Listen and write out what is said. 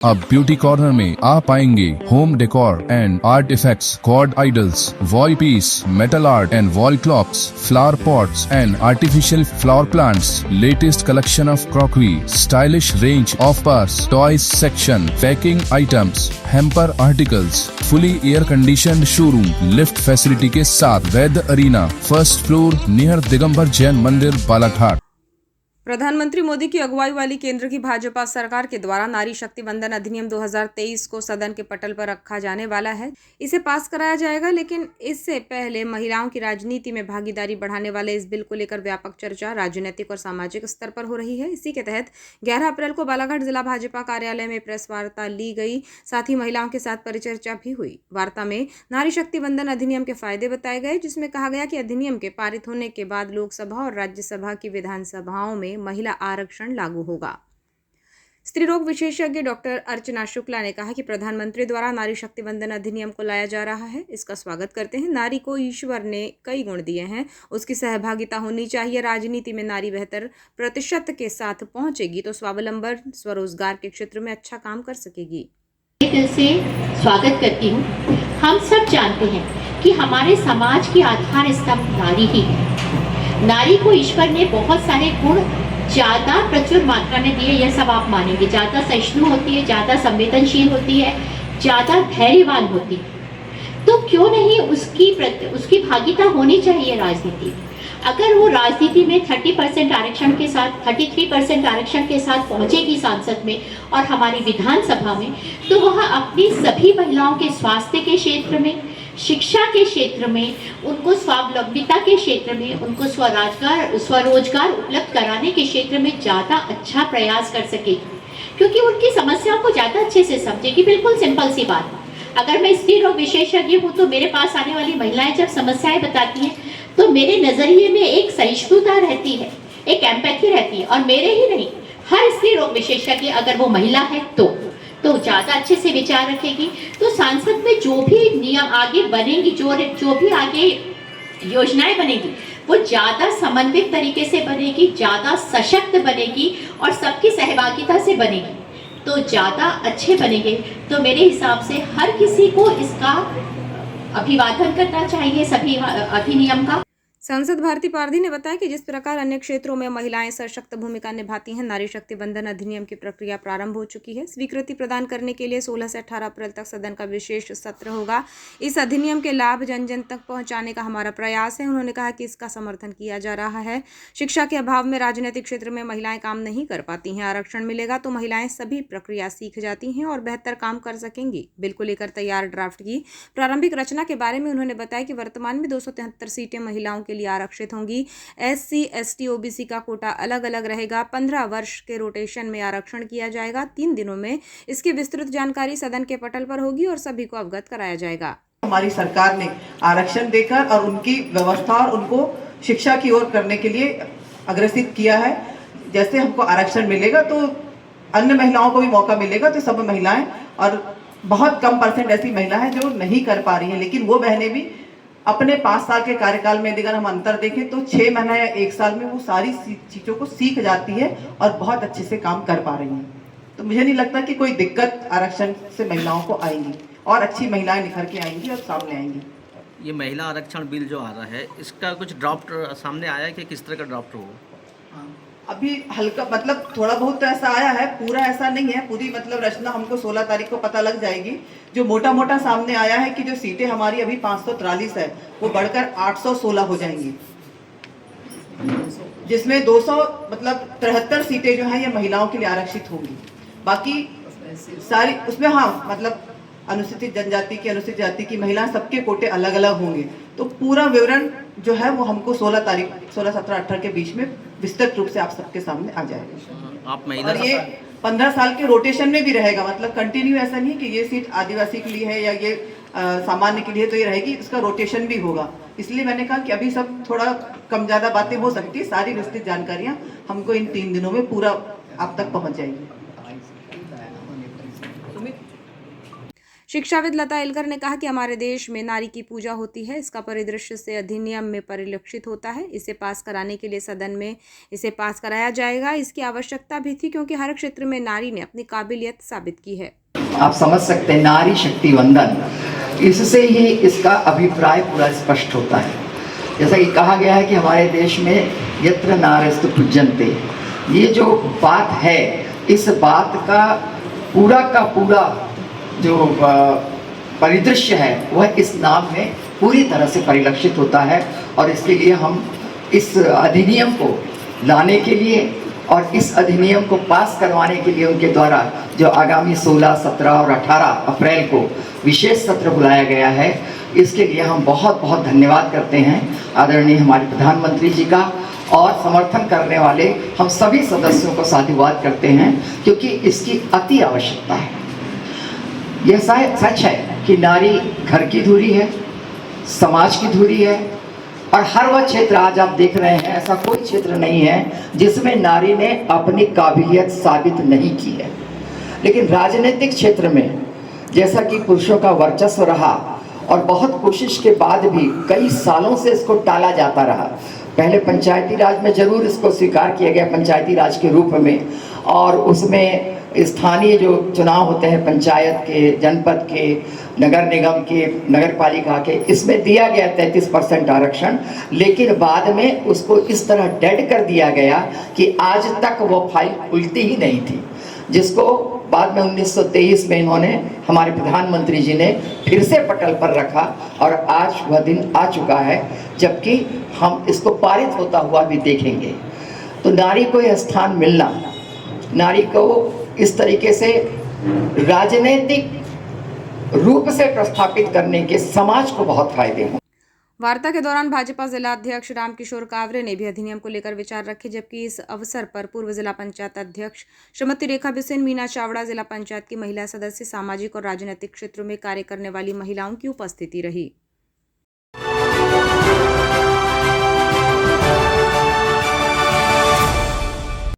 अब beauty corner में आप पाएंगे home decor and art effects, cord idols, wall piece, metal art and wall clocks, flower pots and artificial flower plants, latest collection of crockery, stylish range of purse, toys section, packing items, hamper articles, fully air conditioned showroom, lift facility के साथ Vaidya arena, first floor near Digambar Jain मंदिर, बालाघाट। प्रधानमंत्री मोदी की अगुवाई वाली केंद्र की भाजपा सरकार के द्वारा नारी शक्ति वंदन अधिनियम 2023 को सदन के पटल पर रखा जाने वाला है। इसे पास कराया जाएगा, लेकिन इससे पहले महिलाओं की राजनीति में भागीदारी बढ़ाने वाले इस बिल को लेकर व्यापक चर्चा राजनीतिक और सामाजिक स्तर पर हो रही है। इसी के तहत 11 अप्रैल को बालाघाट जिला भाजपा कार्यालय में प्रेस वार्ता ली गई, साथ ही महिलाओं के साथ परिचर्चा भी हुई। वार्ता में नारी शक्ति वंदन अधिनियम के फायदे बताए गए, जिसमें कहा गया कि अधिनियम के पारित होने के बाद लोकसभा और राज्यसभा की विधानसभाओं में महिला आरक्षण लागू होगा। स्त्री रोग विशेषज्ञ डॉक्टर अर्चना शुक्ला ने कहा कि प्रधानमंत्री द्वारा नारी शक्ति वंदन अधिनियम को लाया जा रहा है, इसका स्वागत करते हैं। नारी को ईश्वर ने कई गुण दिए हैं, उसकी सहभागिता होनी चाहिए। राजनीति में नारी बेहतर प्रतिशत के साथ पहुंचेगी तो स्वावलंबन, स्वरोजगार के क्षेत्र में अच्छा काम कर सकेगी। दिल से स्वागत करती हूँ। हम सब जानते हैं कि हमारे समाज की आधार स्तंभ नारी ही है। नारी को ईश्वर ने बहुत सारे गुण ज्यादा प्रचुर मात्रा में दिए, यह सब आप मानेंगे। ज्यादा सहिष्णु होती है, ज्यादा संवेदनशील होती है, ज्यादा धैर्यवान होती है। तो क्यों नहीं उसकी भागीदारी होनी चाहिए राजनीति। अगर वो राजनीति में 30% आरक्षण के साथ 33% आरक्षण के साथ पहुंचेगी सांसद में और हमारी विधानसभा में, तो वह अपनी सभी महिलाओं के स्वास्थ्य के क्षेत्र में, शिक्षा के क्षेत्र में, उनको स्वावलंबिता के क्षेत्र में, उनको स्वरोजगार उपलब्ध कराने के क्षेत्र में ज़्यादा अच्छा प्रयास कर सकेगी, क्योंकि उनकी समस्याओं को ज़्यादा अच्छे से समझेगी। बिल्कुल सिंपल सी बात। अगर मैं स्त्री रोग विशेषज्ञ हूँ तो मेरे पास आने वाली महिलाएं जब समस्याएं बताती हैं तो मेरे नज़रिए में एक सहिष्णुता रहती है, एक एम्पैथी रहती है। और मेरे ही नहीं, हर स्त्री रोग विशेषज्ञ अगर वो महिला है तो ज़्यादा अच्छे से विचार रखेगी। तो सांसद में जो भी नियम आगे बनेंगी, जो भी आगे योजनाएं बनेगी, वो ज़्यादा समन्वित तरीके से बनेगी, ज़्यादा सशक्त बनेगी और सबकी सहभागिता से बनेगी, तो ज़्यादा अच्छे बनेंगे। तो मेरे हिसाब से हर किसी को इसका अभिवादन करना चाहिए, सभी अधिनियम का। सांसद भारती पारधी ने बताया कि जिस प्रकार अन्य क्षेत्रों में महिलाएं सशक्त भूमिका निभाती हैं, नारी शक्ति वंदन अधिनियम की प्रक्रिया प्रारंभ हो चुकी है। स्वीकृति प्रदान करने के लिए 16 से 18 अप्रैल तक सदन का विशेष सत्र होगा। इस अधिनियम के लाभ जन जन तक पहुंचाने का हमारा प्रयास है। उन्होंने कहा कि इसका समर्थन किया जा रहा है। शिक्षा के अभाव में राजनीतिक क्षेत्र में महिलाएं काम नहीं कर पाती हैं। आरक्षण मिलेगा तो महिलाएं सभी प्रक्रिया सीख जाती हैं और बेहतर काम कर सकेंगी। बिल को लेकर तैयार ड्राफ्ट की प्रारंभिक रचना के बारे में उन्होंने बताया कि वर्तमान में 273 सीटें महिलाओं के लिए आरक्षित होंगी। SC, ST, OBC का कोटा अलग अलग रहेगा। 15 वर्ष के रोटेशन में आरक्षण किया जाएगा। 3 दिनों में इसकी विस्तृत जानकारी सदन के पटल पर होगी और सभी को अवगत कराया जाएगा। हमारी सरकार ने आरक्षण देकर और उनकी व्यवस्था और उनको शिक्षा की ओर करने के लिए अग्रसित किया है। जैसे हमको आरक्षण मिलेगा तो अन्य महिलाओं को भी मौका मिलेगा। तो सब महिलाएं, और बहुत कम परसेंट ऐसी महिलाएं हैं जो नहीं कर पा रही हैं, लेकिन वो बहनें भी अपने 5 साल के कार्यकाल में अगर हम अंतर देखें तो 6 महीना या 1 साल में वो सारी चीज़ों को सीख जाती है और बहुत अच्छे से काम कर पा रही हैं। तो मुझे नहीं लगता कि कोई दिक्कत आरक्षण से महिलाओं को आएंगी और अच्छी महिलाएं निखर के आएंगी और सामने आएंगी। ये महिला आरक्षण बिल जो आ रहा है, इसका कुछ ड्राफ्ट सामने आया है कि किस तरह का ड्राफ्ट होगा? अभी हल्का, मतलब थोड़ा बहुत तो ऐसा आया है, पूरा ऐसा नहीं है। पूरी मतलब रचना हमको 16 तारीख को पता लग जाएगी। जो मोटा मोटा सामने आया है कि जो सीटें हमारी अभी 543 है वो बढ़कर 816 हो जाएंगी, जिसमें 273 सीटें जो हैं ये महिलाओं के लिए आरक्षित होंगी। बाकी सारी उसमें मतलब अनुसूचित जनजाति की, अनुसूचित जाति की महिला, सबके कोटे अलग अलग होंगे। तो पूरा विवरण जो है वो हमको 16 तारीख 16, 17, 18 के बीच में विस्तृत रूप से आप सबके सामने आ जाएगा। आप महिला, और ये 15 साल के रोटेशन में भी रहेगा। मतलब कंटिन्यू ऐसा नहीं कि ये सीट आदिवासी के लिए है या ये सामान्य के लिए तो ये रहेगी, इसका रोटेशन भी होगा। इसलिए मैंने कहा कि अभी सब थोड़ा कम ज़्यादा बातें हो सकती है। सारी विस्तृत जानकारियाँ हमको इन 3 दिनों में पूरा आप तक पहुँच जाएगी। शिक्षाविद लता एलकर ने कहा कि हमारे देश में नारी की पूजा होती है। इसका परिदृश्य से अधिनियम में परिलक्षित होता है। इसे पास कराने के लिए सदन में इसे पास कराया जाएगा। इसकी आवश्यकता भी थी क्योंकि हर क्षेत्र में नारी ने अपनी काबिलियत साबित की है। आप समझ सकते हैं, नारी शक्ति वंदन, इससे ही इसका अभिप्राय पूरा स्पष्ट होता है। जैसा कि कहा गया है कि हमारे देश में यत्र नार्यस्तु पूज्यन्ते, ये जो बात है, इस बात का पूरा जो परिदृश्य है वह इस नाम में पूरी तरह से परिलक्षित होता है। और इसके लिए हम इस अधिनियम को लाने के लिए और इस अधिनियम को पास करवाने के लिए उनके द्वारा जो आगामी 16, 17 और 18 अप्रैल को विशेष सत्र बुलाया गया है, इसके लिए हम बहुत बहुत धन्यवाद करते हैं आदरणीय हमारे प्रधानमंत्री जी का, और समर्थन करने वाले हम सभी सदस्यों को साधुवाद करते हैं, क्योंकि इसकी अति आवश्यकता है। यह सच है कि नारी घर की धुरी है, समाज की धुरी है, और हर वह क्षेत्र आज आप देख रहे हैं, ऐसा कोई क्षेत्र नहीं है जिसमें नारी ने अपनी काबिलियत साबित नहीं की है। लेकिन राजनीतिक क्षेत्र में जैसा कि पुरुषों का वर्चस्व रहा और बहुत कोशिश के बाद भी कई सालों से इसको टाला जाता रहा। पहले पंचायती राज में जरूर इसको स्वीकार किया गया पंचायती राज के रूप में, और उसमें स्थानीय जो चुनाव होते हैं पंचायत के, जनपद के, नगर निगम के, नगर पालिका के, इसमें दिया गया 33% आरक्षण। लेकिन बाद में उसको इस तरह डेड कर दिया गया कि आज तक वो फाइल खुलती ही नहीं थी, जिसको बाद में 1923 में इन्होंने, हमारे प्रधानमंत्री जी ने फिर से पटल पर रखा, और आज वह दिन आ चुका है जबकि हम इसको पारित होता हुआ भी देखेंगे। तो नारी को यह स्थान मिलना, नारी को इस तरीके से राजनीतिक रूप से प्रस्थापित करने के समाज को बहुत फायदे हों। वार्ता के दौरान भाजपा जिला अध्यक्ष रामकिशोर कावरे ने भी अधिनियम को लेकर विचार रखे, जबकि इस अवसर पर पूर्व जिला पंचायत अध्यक्ष श्रीमती रेखा बिसेन, मीना चावड़ा, जिला पंचायत की महिला सदस्य, सामाजिक और राजनीतिक क्षेत्रों में कार्य करने वाली महिलाओं की उपस्थिति रही।